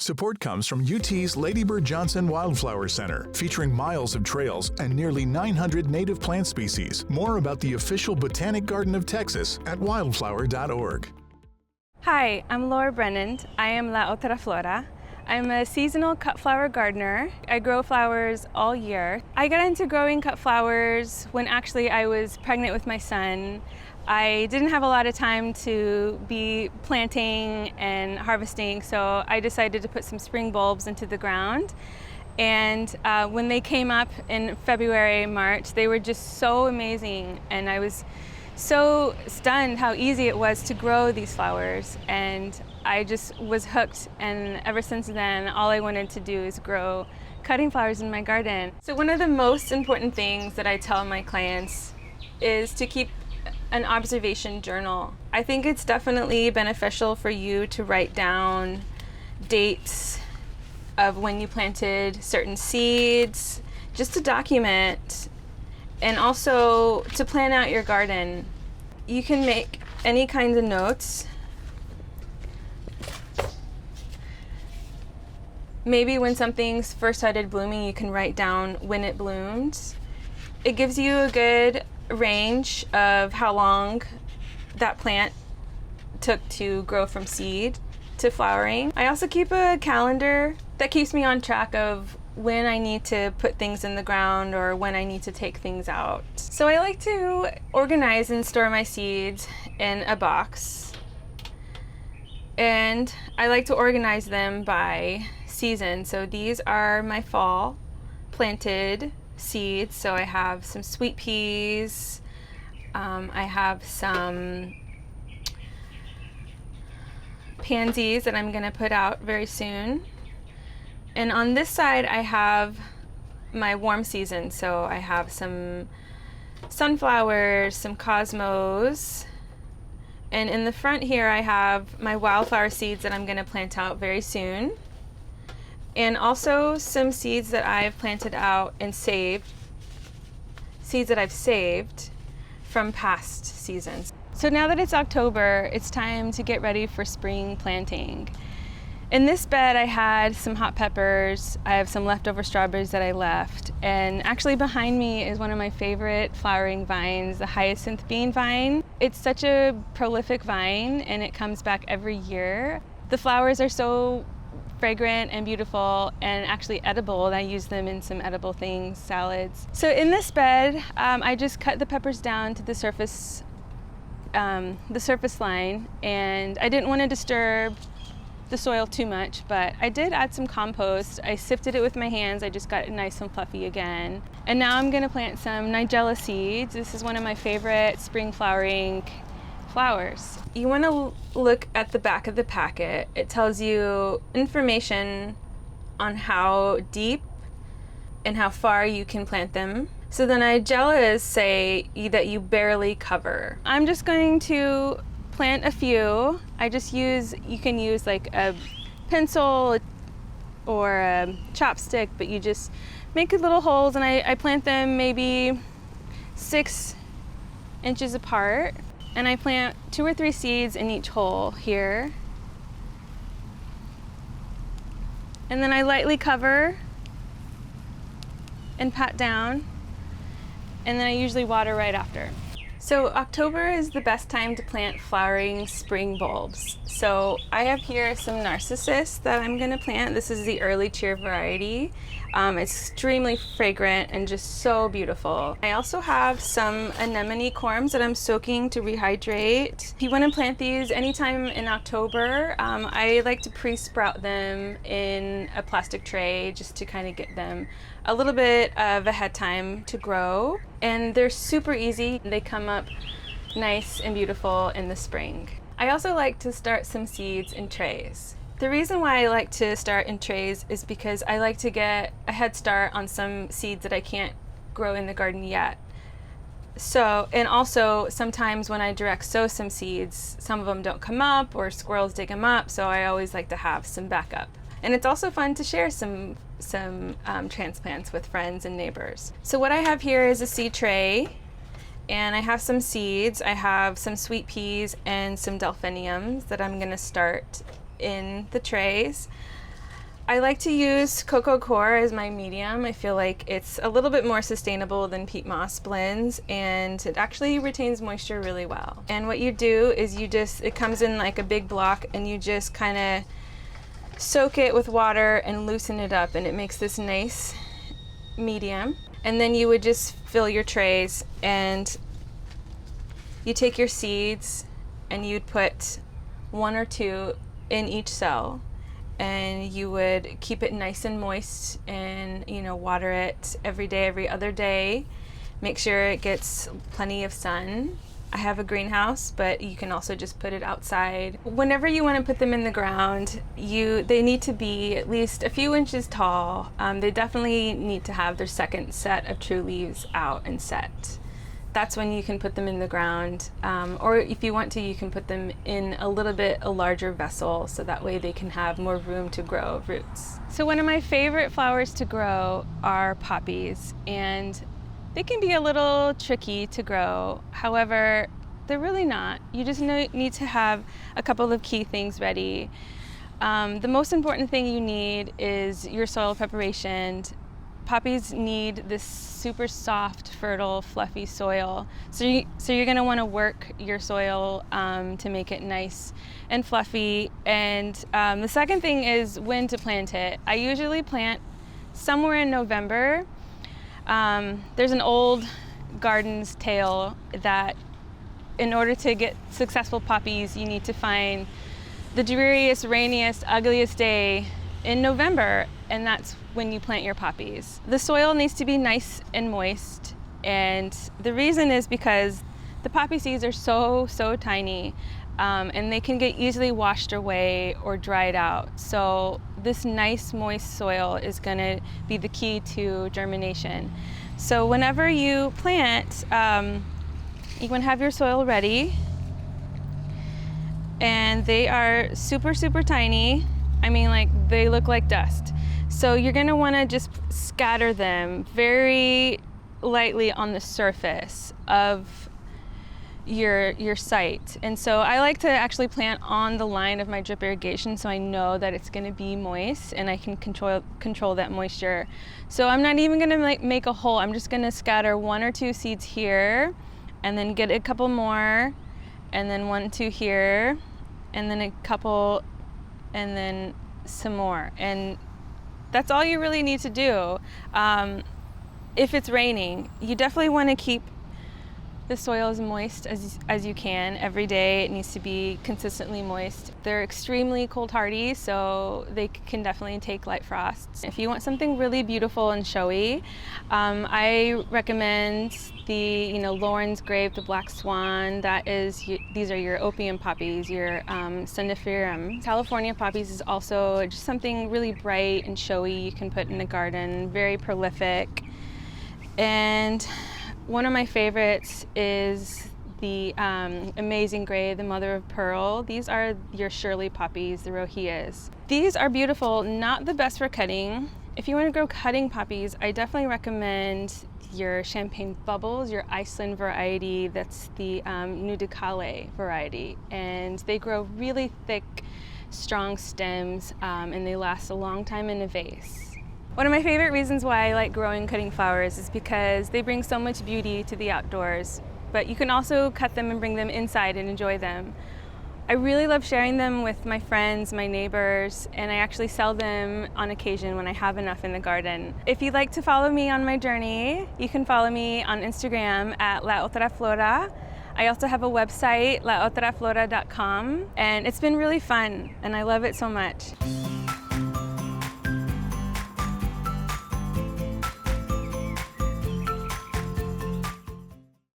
Support comes from UT's Lady Bird Johnson Wildflower Center, featuring miles of trails and nearly 900 native plant species. More about the official Botanic Garden of Texas at wildflower.org. Hi, I'm Laura Brennan. I am La Otra Flora. I'm a seasonal cut flower gardener. I grow flowers all year. I got into growing cut flowers when actually I was pregnant with my son. I didn't have a lot of time to be planting and harvesting, so I decided to put some spring bulbs into the ground. And when they came up in February, March, they were just so amazing, and I was so stunned how easy it was to grow these flowers, and I just was hooked, and ever since then all I wanted to do is grow cutting flowers in my garden. So one of the most important things that I tell my clients is to keep an observation journal. I think it's definitely beneficial for you to write down dates of when you planted certain seeds, just to document, and also to plan out your garden. You can make any kinds of notes. Maybe when something's first started blooming, you can write down when it bloomed. It gives you a good range of how long that plant took to grow from seed to flowering. I also keep a calendar that keeps me on track of when I need to put things in the ground or when I need to take things out. So I like to organize and store my seeds in a box, and I like to organize them by season. So these are my fall planted seeds. So I have some sweet peas, I have some pansies that I'm gonna put out very soon. And on this side I have my warm season. So I have some sunflowers, some cosmos, and in the front here I have my wildflower seeds that I'm gonna plant out very soon. And also some seeds that I've planted out and saved, seeds that I've saved from past seasons. So now that it's October, it's time to get ready for spring planting. In this bed I had some hot peppers, I have some leftover strawberries that I left, and actually behind me is one of my favorite flowering vines, the hyacinth bean vine. It's such a prolific vine and it comes back every year. The flowers are so fragrant and beautiful and actually edible, and I use them in some edible things, salads. So in this bed, I just cut the peppers down to the surface line, and I didn't want to disturb the soil too much, but I did add some compost. I sifted it with my hands. I just got it nice and fluffy again. And now I'm gonna plant some Nigella seeds. This is one of my favorite spring flowering flowers. You want to look at the back of the packet. It tells you information on how deep and how far you can plant them. So the Nigellas say that you barely cover. I'm just going to plant a few. You can use like a pencil or a chopstick, but you just make little holes, and I plant them maybe 6 inches apart. And I plant 2 or 3 seeds in each hole here. And then I lightly cover and pat down, and then I usually water right after. So October is the best time to plant flowering spring bulbs. So I have here some narcissus that I'm gonna plant. This is the early cheer variety. It's extremely fragrant and just so beautiful. I also have some anemone corms that I'm soaking to rehydrate. If you want to plant these anytime in October, I like to pre-sprout them in a plastic tray just to kind of get them a little bit of a head time to grow. And they're super easy. They come up nice and beautiful in the spring. I also like to start some seeds in trays. The reason why I like to start in trays is because I like to get a head start on some seeds that I can't grow in the garden yet. So, and also sometimes when I direct sow some seeds, some of them don't come up or squirrels dig them up, so I always like to have some backup. And it's also fun to share some transplants with friends and neighbors. So what I have here is a seed tray, and I have some seeds. I have some sweet peas and some delphiniums that I'm gonna start in the trays. I like to use Coco Coir as my medium. I feel like it's a little bit more sustainable than peat moss blends, and it actually retains moisture really well. And what you do is it comes in like a big block, and you just kind of soak it with water and loosen it up, and it makes this nice medium. And then you would just fill your trays, and you take your seeds and you'd put 1 or 2 in each cell, and you would keep it nice and moist, and water it every day, every other day. Make sure it gets plenty of sun. I have a greenhouse, but you can also just put it outside. Whenever you want to put them in the ground, they need to be at least a few inches tall. They definitely need to have their second set of true leaves out and set. That's when you can put them in the ground. Or if you want to, you can put them in a larger vessel, so that way they can have more room to grow roots. So one of my favorite flowers to grow are poppies, and they can be a little tricky to grow. However, they're really not. You just need to have a couple of key things ready. The most important thing you need is your soil preparation. Poppies need this super soft, fertile, fluffy soil. So you're going to want to work your soil to make it nice and fluffy. And the second thing is when to plant it. I usually plant somewhere in November. There's an old garden's tale that in order to get successful poppies, you need to find the dreariest, rainiest, ugliest day in November, and that's when you plant your poppies. The soil needs to be nice and moist, and the reason is because the poppy seeds are so tiny, and they can get easily washed away or dried out. So this nice moist soil is going to be the key to germination. So whenever you plant, you want to have your soil ready, and they are super tiny. I mean, like, they look like dust. So you're going to want to just scatter them very lightly on the surface of your site. And so I like to actually plant on the line of my drip irrigation, so I know that it's going to be moist and I can control that moisture. So I'm not even going to make a hole. I'm just going to scatter 1 or 2 seeds here, and then get a couple more, and then 1, 2 here, and then a couple, and then some more. And that's all you really need to do. If it's raining, you definitely want to keep the soil as moist as you can every day. It needs to be consistently moist. They're extremely cold hardy, so they can definitely take light frosts. If you want something really beautiful and showy, I recommend the Lauren's Grave, the Black Swan. These are your opium poppies, your Soniferum. California poppies is also just something really bright and showy you can put in a garden, very prolific. And one of my favorites is the Amazing Gray, the Mother of Pearl. These are your Shirley poppies, the Rohias. These are beautiful, not the best for cutting. If you want to grow cutting poppies, I definitely recommend your Champagne Bubbles, your Iceland variety. That's the Nudicale variety. And they grow really thick, strong stems, and they last a long time in a vase. One of my favorite reasons why I like growing cutting flowers is because they bring so much beauty to the outdoors, but you can also cut them and bring them inside and enjoy them. I really love sharing them with my friends, my neighbors, and I actually sell them on occasion when I have enough in the garden. If you'd like to follow me on my journey, you can follow me on Instagram at La Otra Flora. I also have a website, laotraflora.com, and it's been really fun, and I love it so much.